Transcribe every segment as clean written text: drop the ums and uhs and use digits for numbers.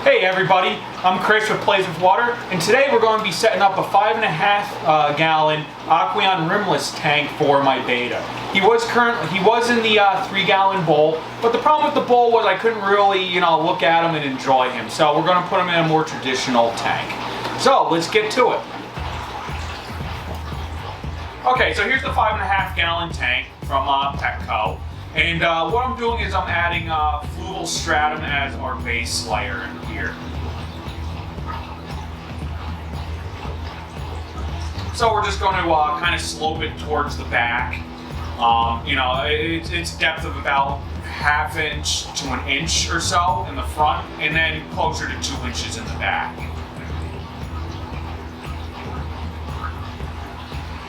Hey everybody, I'm Chris with Plays with Water, and today we're going to be setting up a 5.5 gallon Aqueon rimless tank for my Beta. He was in the 3 gallon bowl, but the problem with the bowl was I couldn't really, look at him and enjoy him. So we're going to put him in a more traditional tank. So let's get to it. Okay, so here's the 5.5 gallon tank from Petco. And what I'm doing is I'm adding Fluval Stratum as our base layer in here. So we're just going to kind of slope it towards the back. It's depth of about 1/2 inch to 1 inch or so in the front, and then closer to 2 inches in the back.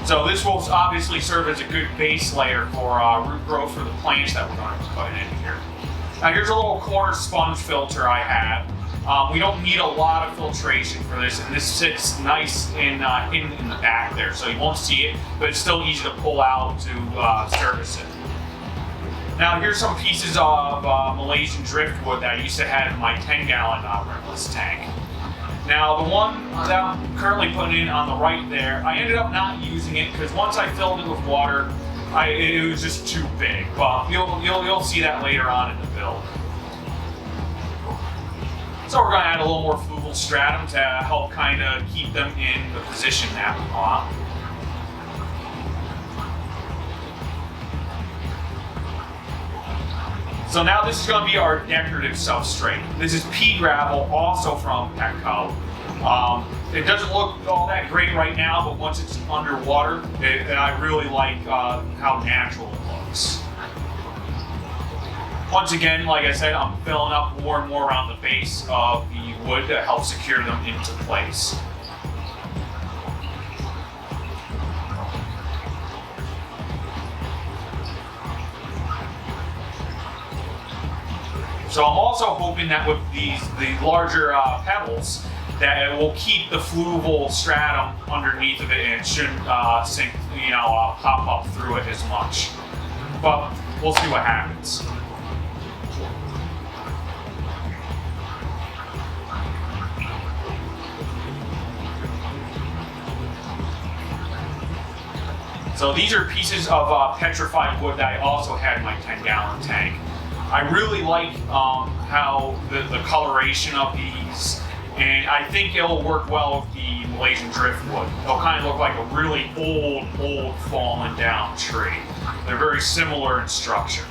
So this will obviously serve as a good base layer for root growth for the plants that we're going to put in here. Now here's a little corner sponge filter I have. We don't need a lot of filtration for this, and this sits nice in the back there, so you won't see it, but it's still easy to pull out to service it. Now here's some pieces of Malaysian driftwood that I used to have in my 10 gallon rimless tank. Now the one that I'm currently putting in on the right there, I ended up not using it because once I filled it with water, it was just too big. But you'll see that later on in the build. So we're going to add a little more Fluval Stratum to help kind of keep them in the position that we want. So now this is going to be our decorative substrate. This is pea gravel, also from Petco. It doesn't look all that great right now, but once it's underwater, I really like how natural it looks. Once again, like I said, I'm filling up more and more around the base of the wood to help secure them into place. So I'm also hoping that with the larger pebbles, that it will keep the Fluval Stratum underneath of it and it shouldn't sink, pop up through it as much. But we'll see what happens. So these are pieces of petrified wood that I also had in my 10 gallon tank. I really like how the coloration of these, and I think it'll work well with the Malaysian driftwood. It'll kind of look like a really old fallen down tree. They're very similar in structure.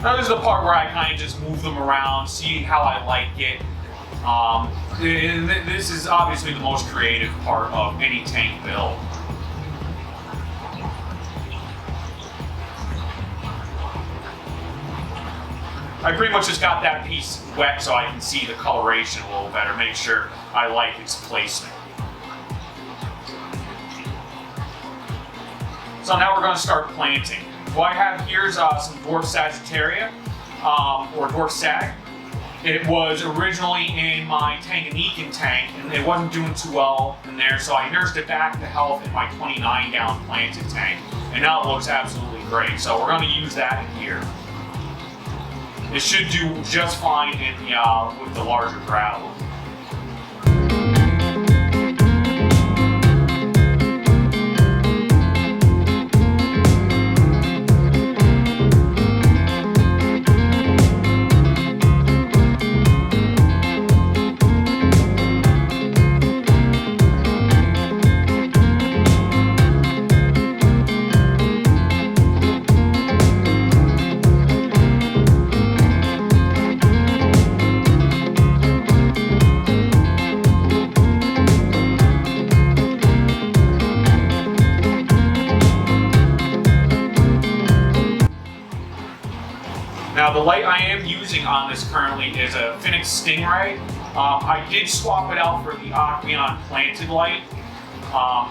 Now this is the part where I kind of just move them around, see how I like it. And this is obviously the most creative part of any tank build. I pretty much just got that piece wet so I can see the coloration a little better, make sure I like its placement. So now we're going to start planting. What I have here is some Dwarf Sagittarius, or Dwarf Sag. It was originally in my Tanganyikan tank, and it wasn't doing too well in there, so I nursed it back to health in my 29 gallon planted tank, and now it looks absolutely great. So we're going to use that in here. It should do just fine with the larger gravel. Now the light I am using on this currently is a Phoenix Stingray. I did swap it out for the Aqueon planted light.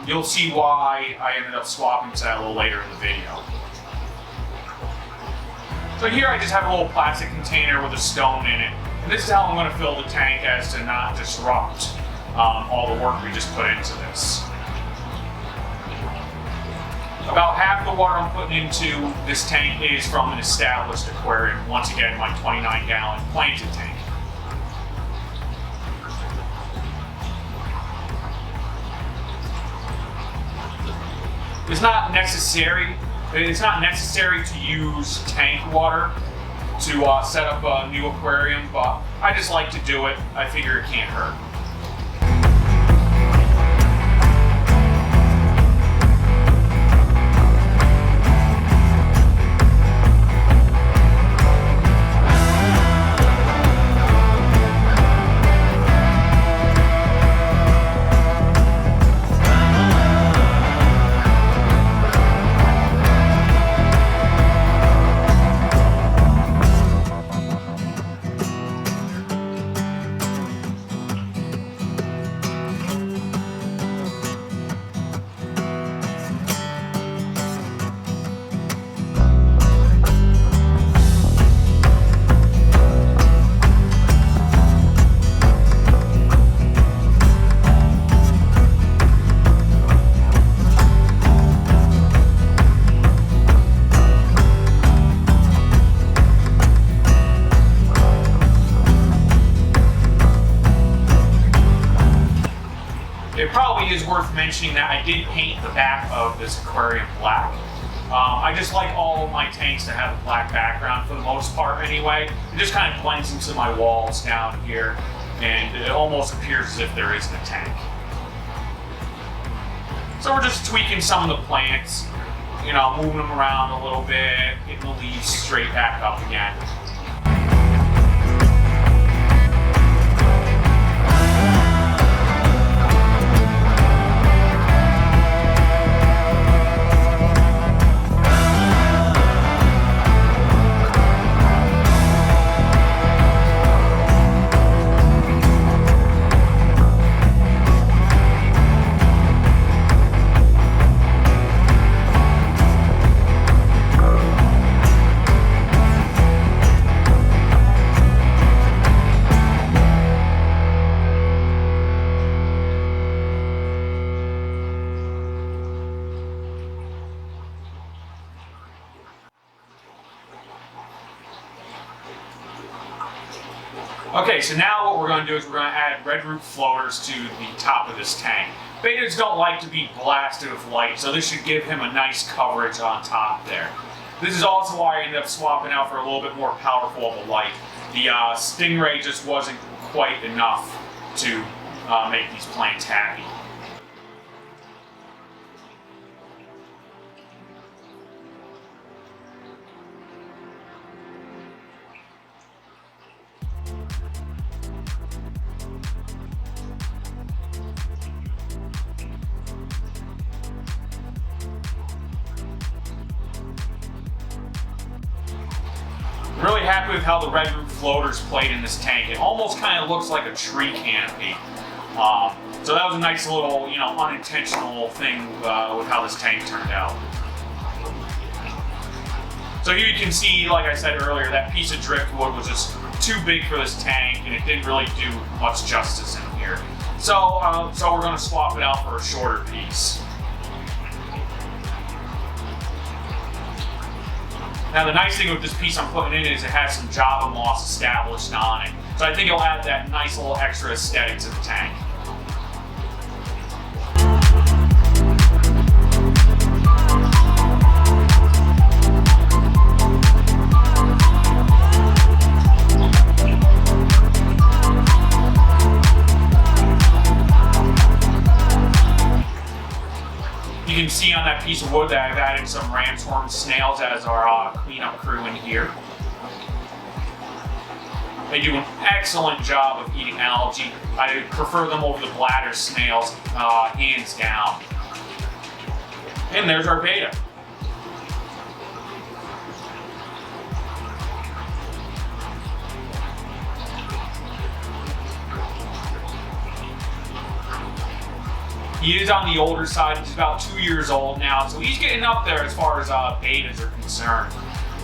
You'll see why I ended up swapping to that a little later in the video. So here I just have a little plastic container with a stone in it. And this is how I'm going to fill the tank as to not disrupt all the work we just put into this. About half the water I'm putting into this tank is from an established aquarium. Once again, my 29-gallon planted tank. It's not necessary to use tank water to set up a new aquarium, but I just like to do it. I figure it can't hurt. It probably is worth mentioning that I did paint the back of this aquarium black. I just like all of my tanks to have a black background for the most part anyway. It just kind of blends into my walls down here, and it almost appears as if there isn't a tank. So we're just tweaking some of the plants, moving them around a little bit, getting the leaves straight back up again. Okay, so now what we're going to do is we're going to add red root floaters to the top of this tank. Bettas don't like to be blasted with light, so this should give him a nice coverage on top there. This is also why I ended up swapping out for a little bit more powerful of a light. The Stingray just wasn't quite enough to make these plants happy. Really happy with how the red root floaters played in this tank. It almost kind of looks like a tree canopy. So that was a nice little, unintentional thing with how this tank turned out. So here you can see, like I said earlier, that piece of driftwood was just too big for this tank, and it didn't really do much justice in here. So we're going to swap it out for a shorter piece. Now the nice thing with this piece I'm putting in is it has some Java moss established on it. So I think it'll add that nice little extra aesthetic to the tank. You can see on that piece of wood that I've added some ram's horn snails as our cleanup crew in here. They do an excellent job of eating algae. I prefer them over the bladder snails, hands down. And there's our betta. He is on the older side. He's about 2 years old now, so he's getting up there as far as bettas are concerned.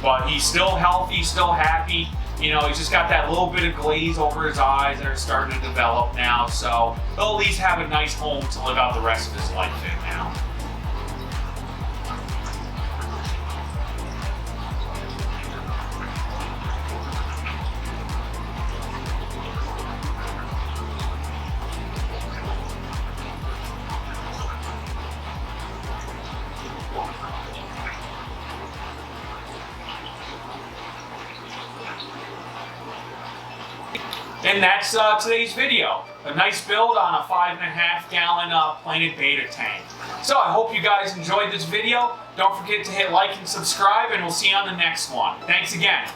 But he's still healthy, still happy. He's just got that little bit of glaze over his eyes that are starting to develop now, so he'll at least have a nice home to live out the rest of his life in now. And that's today's video. A nice build on a 5.5 gallon planted BETTA tank. So I hope you guys enjoyed this video. Don't forget to hit like and subscribe, and we'll see you on the next one. Thanks again.